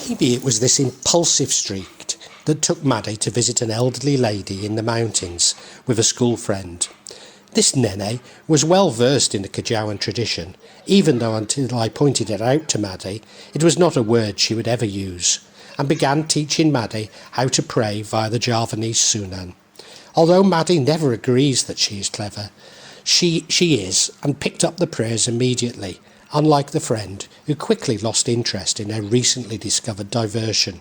Maybe it was this impulsive streak that took Maddie to visit an elderly lady in the mountains with a school friend. This nene was well versed in the Kejawen tradition, even though until I pointed it out to Maddie, it was not a word she would ever use, and began teaching Maddie how to pray via the Javanese Sunan. Although Maddie never agrees that she is clever, she is, and picked up the prayers immediately, unlike the friend who quickly lost interest in her recently discovered diversion.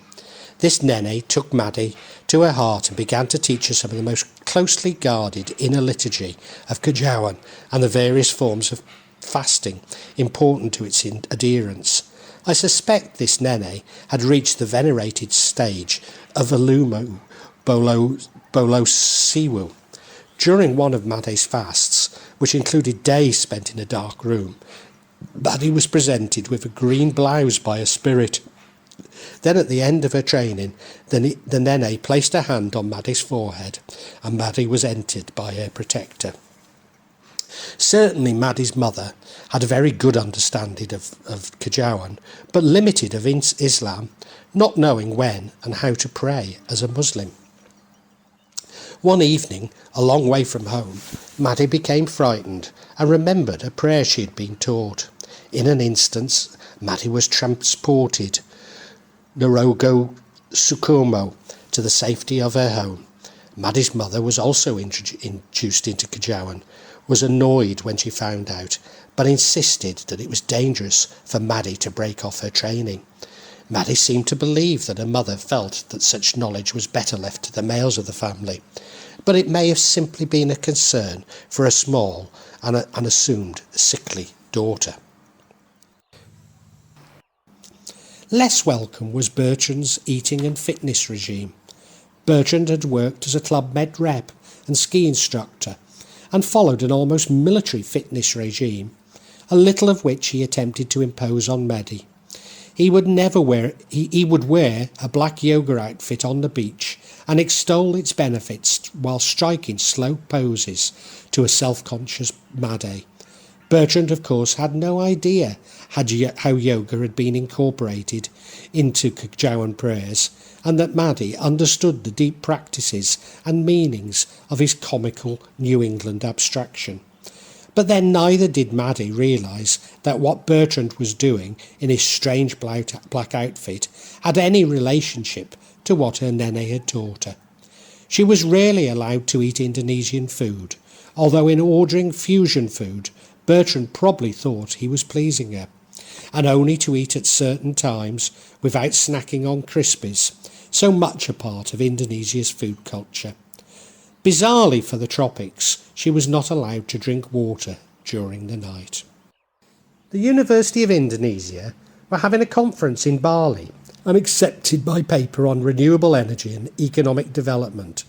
This nene took Maddie to her heart and began to teach her some of the most closely guarded inner liturgy of Kejawen and the various forms of fasting important to its adherents. I suspect this nene had reached the venerated stage of Alumu Bolosiwu. During one of Maddie's fasts, which included days spent in a dark room, Maddie was presented with a green blouse by a spirit. Then at the end of her training, the nene placed her hand on Maddie's forehead and Maddie was entered by her protector. Certainly Maddie's mother had a very good understanding of Kejawen, but limited of Islam, not knowing when and how to pray as a Muslim. One evening, a long way from home, Maddie became frightened and remembered a prayer she had been taught. In an instant, Maddie was transported Norogo Sukumo to the safety of her home. Maddie's mother was also introduced into Kejawen, was annoyed when she found out, but insisted that it was dangerous for Maddie to break off her training. Maddie seemed to believe that her mother felt that such knowledge was better left to the males of the family, but it may have simply been a concern for a small and assumed sickly daughter. Less welcome was Bertrand's eating and fitness regime. Bertrand had worked as a Club Med rep and ski instructor and followed an almost military fitness regime, a little of which he attempted to impose on Maddie. He would wear a black yoga outfit on the beach and extol its benefits while striking slow poses to a self-conscious Maddie. Bertrand, of course, had no idea how yoga had been incorporated into Kejawen prayers, and that Maddie understood the deep practices and meanings of his comical New England abstraction. But then neither did Maddie realise that what Bertrand was doing in his strange black outfit had any relationship to what her nene had taught her. She was rarely allowed to eat Indonesian food, although in ordering fusion food, Bertrand probably thought he was pleasing her, and only to eat at certain times without snacking on Crispies, so much a part of Indonesia's food culture. Bizarrely for the tropics, she was not allowed to drink water during the night. The University of Indonesia were having a conference in Bali and accepted my paper on renewable energy and economic development.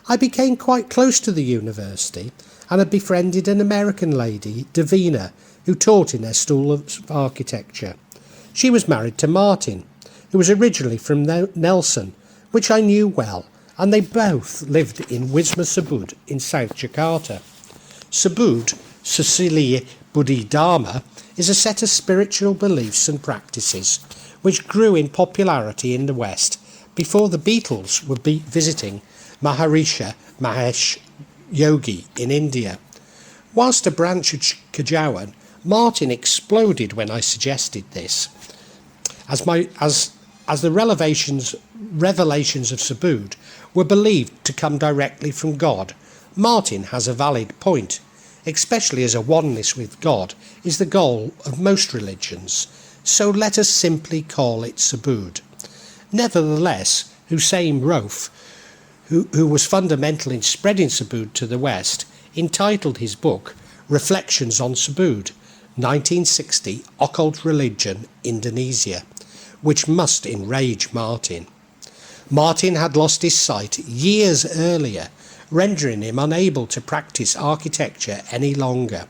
I became quite close to the university and had befriended an American lady, Davina, who taught in their School of Architecture. She was married to Martin, who was originally from Nelson, which I knew well, and they both lived in Wisma Subud in South Jakarta. Subud, Susili Buddhi Dharma, is a set of spiritual beliefs and practices which grew in popularity in the West before the Beatles were visiting Maharishi Mahesh Yogi in India. Whilst a branch of Kejawen, Martin exploded when I suggested this. As the revelations of Subud were believed to come directly from God, Martin has a valid point, especially as a oneness with God is the goal of most religions, so let us simply call it Subud. Nevertheless, Hussein Rouf, who was fundamental in spreading Subud to the West, entitled his book Reflections on Subud, 1960, Occult Religion, Indonesia, which must enrage Martin. Martin had lost his sight years earlier, rendering him unable to practice architecture any longer,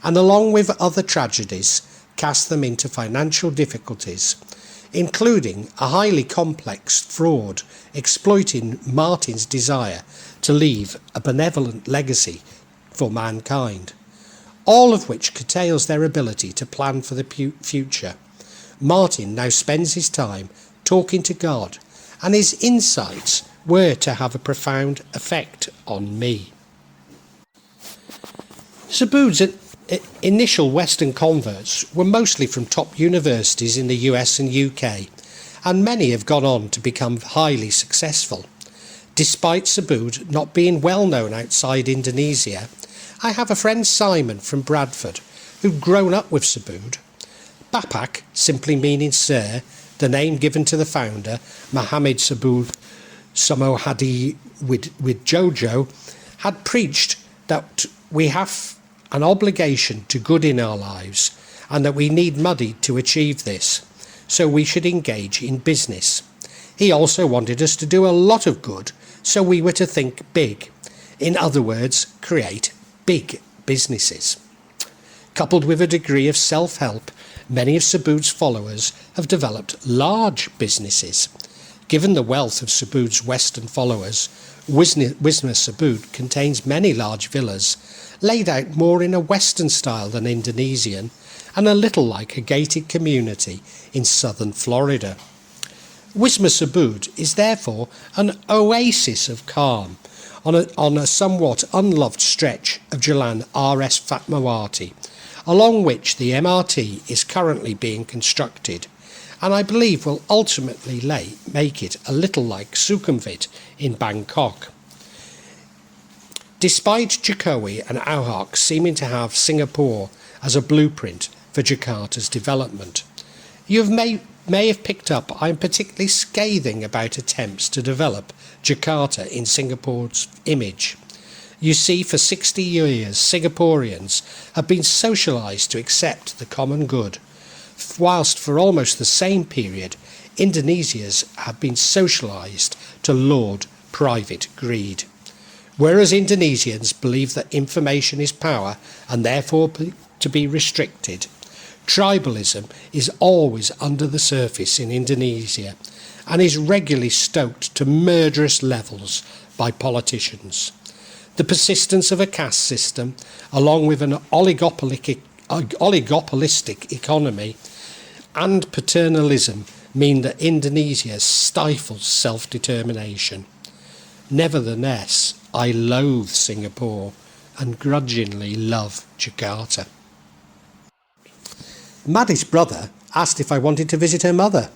and along with other tragedies, cast them into financial difficulties, including a highly complex fraud exploiting Martin's desire to leave a benevolent legacy for mankind, all of which curtails their ability to plan for the future. Martin now spends his time talking to God, and his insights were to have a profound effect on me. Subud's initial Western converts were mostly from top universities in the US and UK, and many have gone on to become highly successful. Despite Subud not being well known outside Indonesia, I have a friend Simon from Bradford who'd grown up with Subud. Bapak, simply meaning sir, the name given to the founder, Muhammad Subud Samohadi with Jojo, had preached that we have an obligation to good in our lives and that we need money to achieve this, so we should engage in business. He also wanted us to do a lot of good, so we were to think big. In other words, create big businesses. Coupled with a degree of self-help, many of Subud's followers have developed large businesses. Given the wealth of Subud's Western followers, Wisma Subud contains many large villas, laid out more in a Western style than Indonesian, and a little like a gated community in southern Florida. Wisma Subud is therefore an oasis of calm on a somewhat unloved stretch of Jalan RS Fatmawati, along which the MRT is currently being constructed, and I believe will ultimately make it a little like Sukhumvit in Bangkok. Despite Jokowi and Ahok seeming to have Singapore as a blueprint for Jakarta's development, you may have picked up I am particularly scathing about attempts to develop Jakarta in Singapore's image. You see, for 60 years Singaporeans have been socialised to accept the common good, whilst for almost the same period Indonesians have been socialised to laud private greed. Whereas Indonesians believe that information is power and therefore to be restricted, tribalism is always under the surface in Indonesia and is regularly stoked to murderous levels by politicians. The persistence of a caste system, along with an oligopolistic economy and paternalism, mean that Indonesia stifles self-determination. Nevertheless, I loathe Singapore and grudgingly love Jakarta. Maddie's brother asked if I wanted to visit her mother.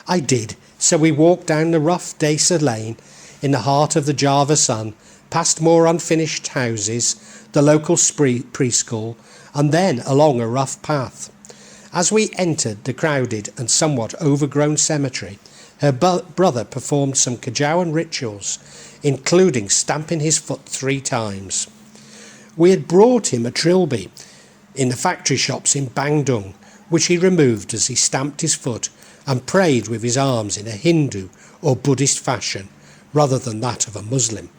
I did, so we walked down the rough Desa lane in the heart of the Java sun, past more unfinished houses, the local preschool, and then along a rough path. As we entered the crowded and somewhat overgrown cemetery, her brother performed some Kejawen rituals, including stamping his foot 3 times. We had brought him a trilby in the factory shops in Bandung, which he removed as he stamped his foot and prayed with his arms in a Hindu or Buddhist fashion, rather than that of a Muslim.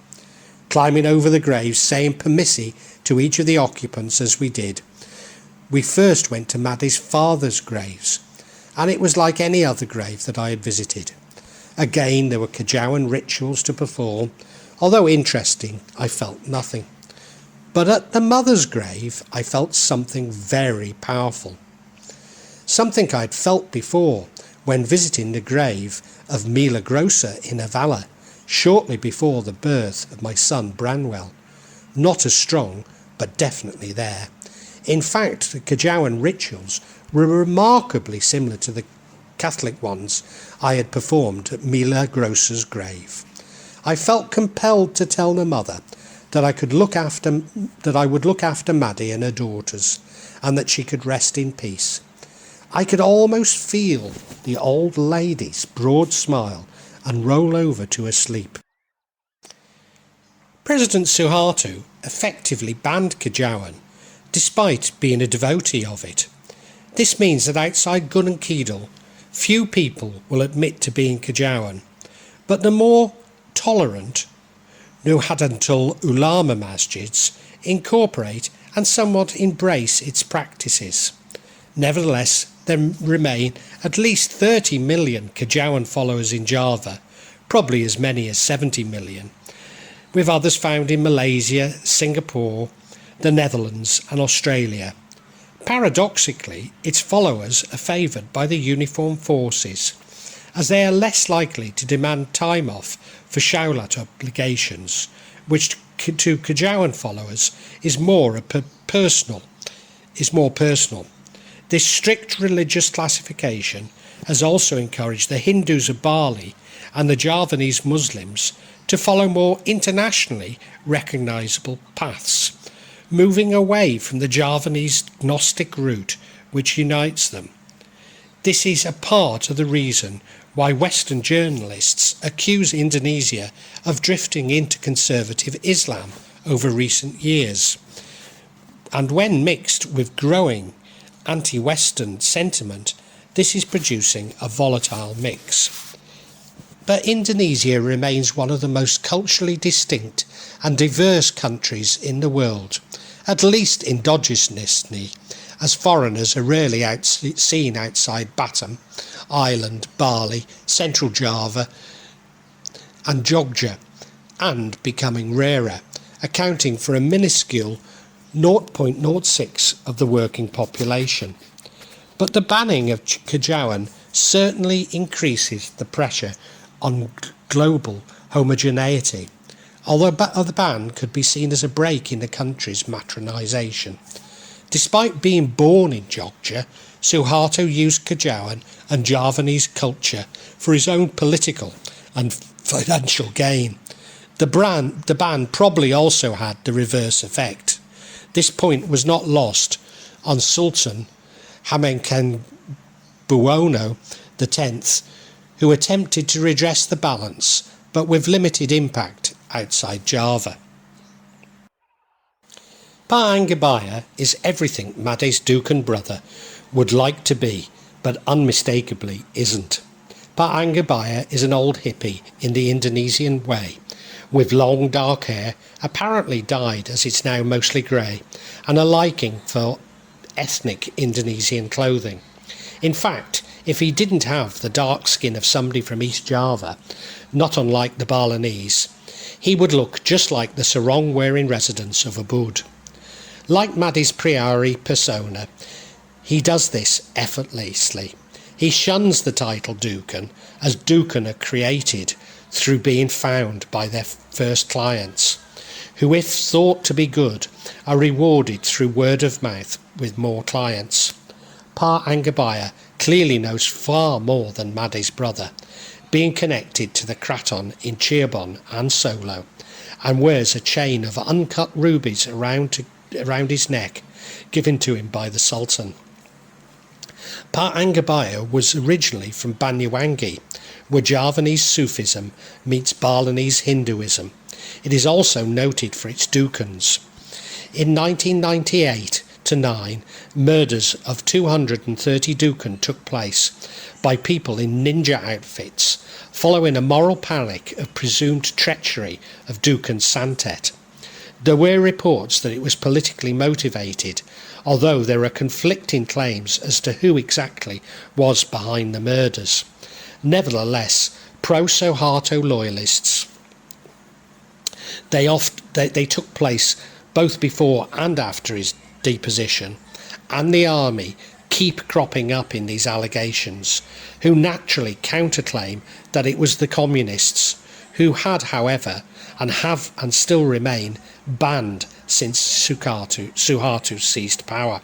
Climbing over the graves, saying permissi to each of the occupants as we did, we first went to Maddie's father's graves, and it was like any other grave that I had visited. Again, there were Kejawen rituals to perform. Although interesting, I felt nothing. But at the mother's grave, I felt something very powerful. Something I'd felt before when visiting the grave of Mila Grocer in Avala, shortly before the birth of my son Branwell. Not as strong, but definitely there. In fact, the Kejawen rituals were remarkably similar to the Catholic ones I had performed at Mila Grocer's grave. I felt compelled to tell the mother that I would look after Maddie and her daughters, and that she could rest in peace. I could almost feel the old lady's broad smile and roll over to her sleep. President Suharto effectively banned Kejawen, despite being a devotee of it. This means that outside Gunung Kidul, few people will admit to being Kejawen, but the more tolerant Nahdlatul Ulama masjids incorporate and somewhat embrace its practices. Nevertheless, there remain at least 30 million Kejawen followers in Java, probably as many as 70 million, with others found in Malaysia, Singapore, the Netherlands and Australia. Paradoxically, its followers are favoured by the uniformed forces, as they are less likely to demand time off for Shaolat obligations, which to Kejawen followers is more personal. This strict religious classification has also encouraged the Hindus of Bali and the Javanese Muslims to follow more internationally recognisable paths, moving away from the Javanese Gnostic route which unites them. This is a part of the reason why Western journalists accuse Indonesia of drifting into conservative Islam over recent years, and when mixed with growing anti-Western sentiment, this is producing a volatile mix. But Indonesia remains one of the most culturally distinct and diverse countries in the world, at least endogenously, as foreigners are rarely seen outside Batam Island, Bali, Central Java and Jogja, and becoming rarer, accounting for a minuscule 0.06 of the working population. But the banning of Kejawen certainly increases the pressure on global homogeneity, although the ban could be seen as a break in the country's matronisation. Despite being born in Jogja, Suharto used Kejawen and Javanese culture for his own political and financial gain. The ban probably also had the reverse effect. This point was not lost on Sultan Hamengkubuwono X, who attempted to redress the balance, but with limited impact outside Java. Pa Angbaya is everything Made's Dukan brother would like to be, but unmistakably isn't. Pa Angbaya is an old hippie in the Indonesian way, with long dark hair, apparently dyed as it's now mostly grey, and a liking for ethnic Indonesian clothing. In fact, if he didn't have the dark skin of somebody from East Java, not unlike the Balinese, he would look just like the sarong-wearing residents of Ubud. Like Made's Priori persona, he does this effortlessly. He shuns the title Dukan, as Dukan are created through being found by their first clients, who, if thought to be good, are rewarded through word of mouth with more clients. Pa Angbaya clearly knows far more than Made's brother, being connected to the Kraton in Cirebon and Solo, and wears a chain of uncut rubies around his neck, given to him by the Sultan. Pa Angbaya was originally from Banyuwangi, where Javanese Sufism meets Balinese Hinduism. It is also noted for its Dukans. In 1998-9, murders of 230 Dukan took place by people in ninja outfits, following a moral panic of presumed treachery of Dukan Santet. There were reports that it was politically motivated, although there are conflicting claims as to who exactly was behind the murders. Nevertheless, pro-Suharto loyalists, they took place both before and after his deposition, and the army keep cropping up in these allegations, who naturally counterclaim that it was the communists, who had, however, and have and still remain banned since Suharto seized power.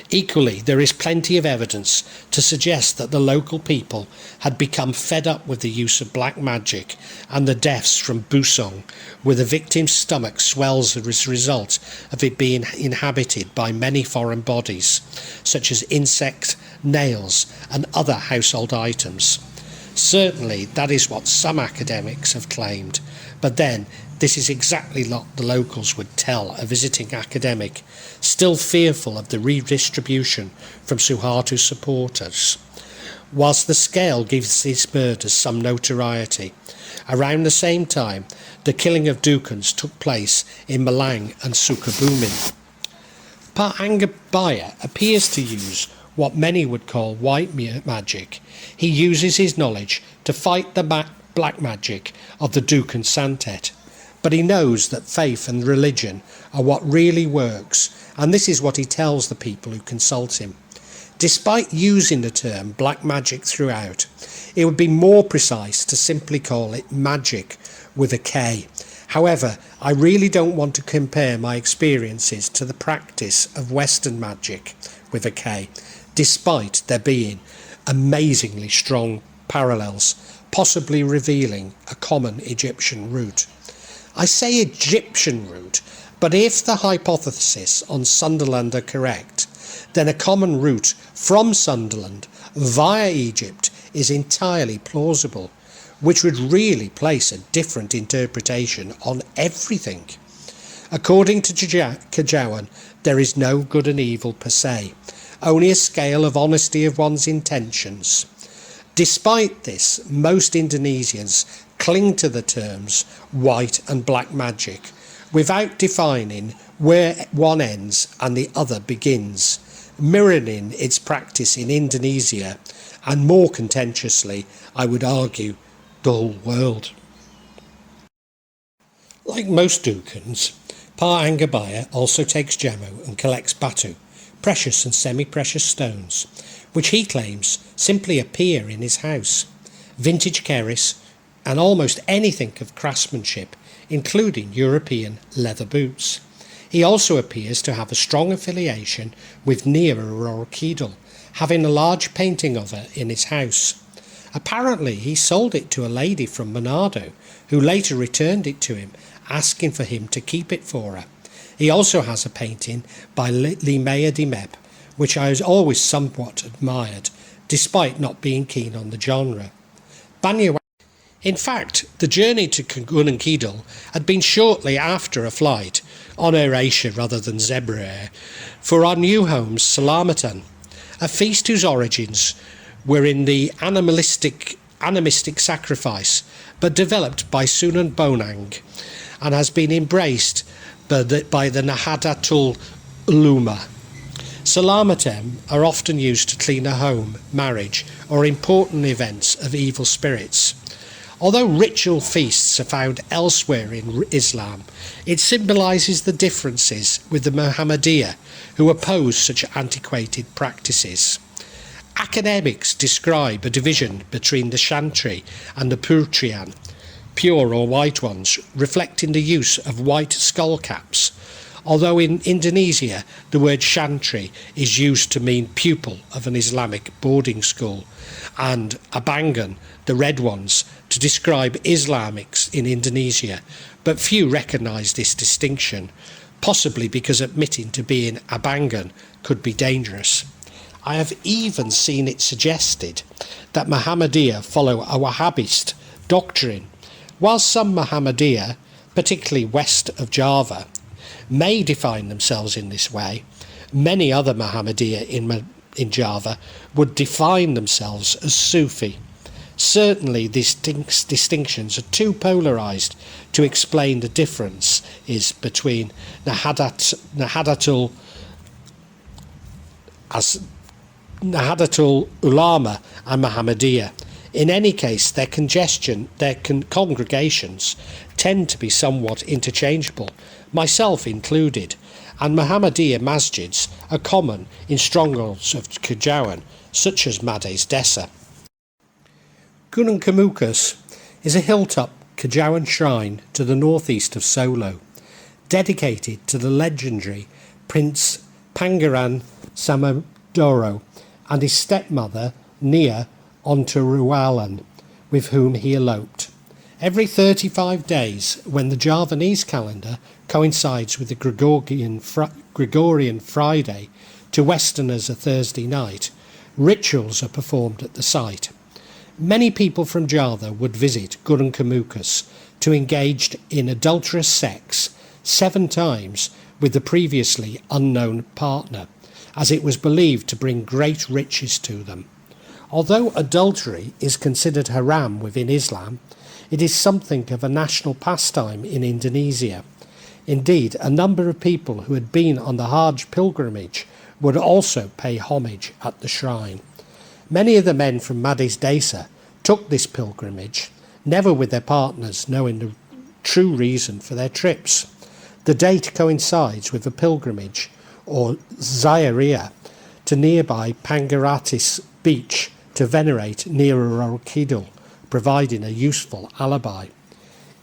Equally, there is plenty of evidence to suggest that the local people had become fed up with the use of black magic and the deaths from Busong, where the victim's stomach swells as a result of it being inhabited by many foreign bodies, such as insects, nails, and other household items. Certainly, that is what some academics have claimed, but then this is exactly what the locals would tell a visiting academic, still fearful of the redistribution from Suharto supporters. Whilst the scale gives these murders some notoriety, around the same time the killing of Dukans took place in Malang and Sukabumi. Pa Angbaya appears to use what many would call white magic. He uses his knowledge to fight the black magic of the Dukan Santet. But he knows that faith and religion are what really works, and this is what he tells the people who consult him. Despite using the term black magic throughout, it would be more precise to simply call it magic with a K. However, I really don't want to compare my experiences to the practice of Western magic with a K, despite there being amazingly strong parallels, possibly revealing a common Egyptian root. I say Egyptian root, but if the hypothesis on Sunderland are correct, then a common route from Sunderland via Egypt is entirely plausible, which would really place a different interpretation on everything. According to Kejawen, there is no good and evil per se, only a scale of honesty of one's intentions. Despite this, most Indonesians cling to the terms white and black magic without defining where one ends and the other begins, mirroring its practice in Indonesia and, more contentiously, I would argue, the whole world. Like most Dukans, Pa Anggabaya also takes Jamo and collects batu, precious and semi-precious stones, which he claims simply appear in his house, vintage keris, and almost anything of craftsmanship, including European leather boots. He also appears to have a strong affiliation with Nia Aurora Keedle, having a large painting of her in his house. Apparently he sold it to a lady from Manado, who later returned it to him, asking for him to keep it for her. He also has a painting by Limea de Meb, which I has always somewhat admired, despite not being keen on the genre. In fact, the journey to Gunung Kidul had been shortly after a flight, on AirAsia rather than Zebra Air, for our new home Selamatan, a feast whose origins were in the animistic sacrifice, but developed by Sunan Bonang, and has been embraced by the Nahdlatul Ulama. Salamatem are often used to clean a home, marriage, or important events of evil spirits. Although ritual feasts are found elsewhere in Islam, it symbolises the differences with the Muhammadiyah, who oppose such antiquated practices. Academics describe a division between the Shantri and the Putrian, pure or white ones, reflecting the use of white skull caps, although in Indonesia the word Shantri is used to mean pupil of an Islamic boarding school, and Abangan, the red ones, to describe Islamics in Indonesia, but few recognise this distinction, possibly because admitting to being Abangan could be dangerous. I have even seen it suggested that Muhammadiyah follow a Wahhabist doctrine. While some Muhammadiyah, particularly west of Java, may define themselves in this way, many other Muhammadiyah in Java would define themselves as Sufi. Certainly these distinctions are too polarised to explain the differences between Nahdlatul Ulama and Muhammadiyah. In any case, their congregations tend to be somewhat interchangeable, myself included, and Muhammadiyah masjids are common in strongholds of Kejawen, such as Mades Desa. Gunung Kemukus is a hilltop Kejawen shrine to the northeast of Solo, dedicated to the legendary Prince Pangeran Samudoro and his stepmother Nia Ontarualan, with whom he eloped. Every 35 days, when the Javanese calendar coincides with the Gregorian Friday, to Westerners a Thursday night, rituals are performed at the site. Many people from Java would visit Gunung Kemukus to engage in adulterous sex 7 times with the previously unknown partner, as it was believed to bring great riches to them. Although adultery is considered haram within Islam, it is something of a national pastime in Indonesia. Indeed, a number of people who had been on the Hajj pilgrimage would also pay homage at the shrine. Many of the men from Mades Desa took this pilgrimage, never with their partners knowing the true reason for their trips. The date coincides with the pilgrimage, or Zahiriyah, to nearby Pangaratis beach to venerate Nira Kidul, providing a useful alibi.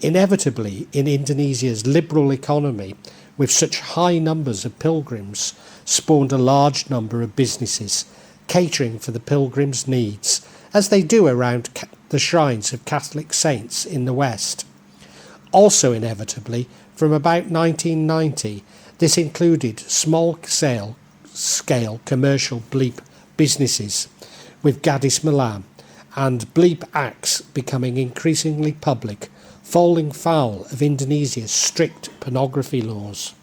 Inevitably, in Indonesia's liberal economy, with such high numbers of pilgrims, spawned a large number of businesses catering for the pilgrims' needs, as they do around the shrines of Catholic saints in the West. Also inevitably, from about 1990, this included small-scale commercial bleep businesses, with Gadis Malam and bleep acts becoming increasingly public, falling foul of Indonesia's strict pornography laws.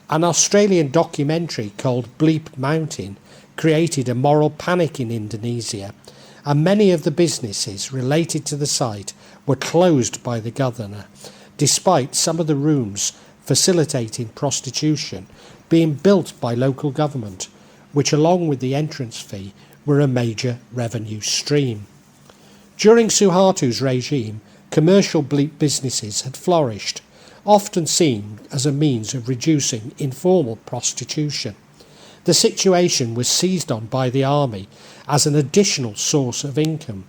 An Australian documentary called Bleep Mountain created a moral panic in Indonesia, and many of the businesses related to the site were closed by the governor, despite some of the rooms facilitating prostitution being built by local government, which along with the entrance fee were a major revenue stream. During Suharto's regime, commercial bleep businesses had flourished, often seen as a means of reducing informal prostitution. The situation was seized on by the army as an additional source of income.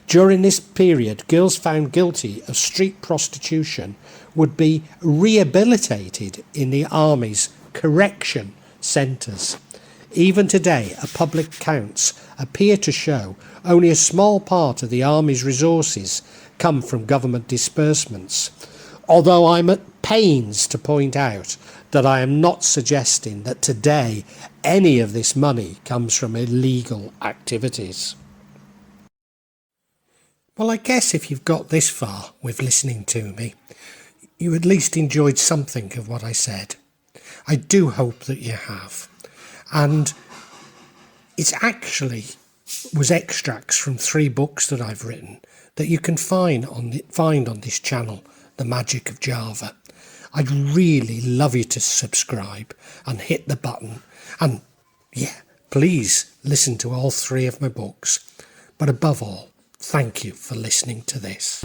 During this period, girls found guilty of street prostitution would be rehabilitated in the army's correction centres. Even today, public accounts appear to show only a small part of the army's resources come from government disbursements, although I'm at pains to point out that I am not suggesting that today any of this money comes from illegal activities. Well, I guess if you've got this far with listening to me, you at least enjoyed something of what I said. I do hope that you have. And it's actually was extracts from 3 books that I've written that you can find on this channel, The Magic of Java. I'd really love you to subscribe and hit the button. And yeah, please listen to all 3 of my books. But above all, thank you for listening to this.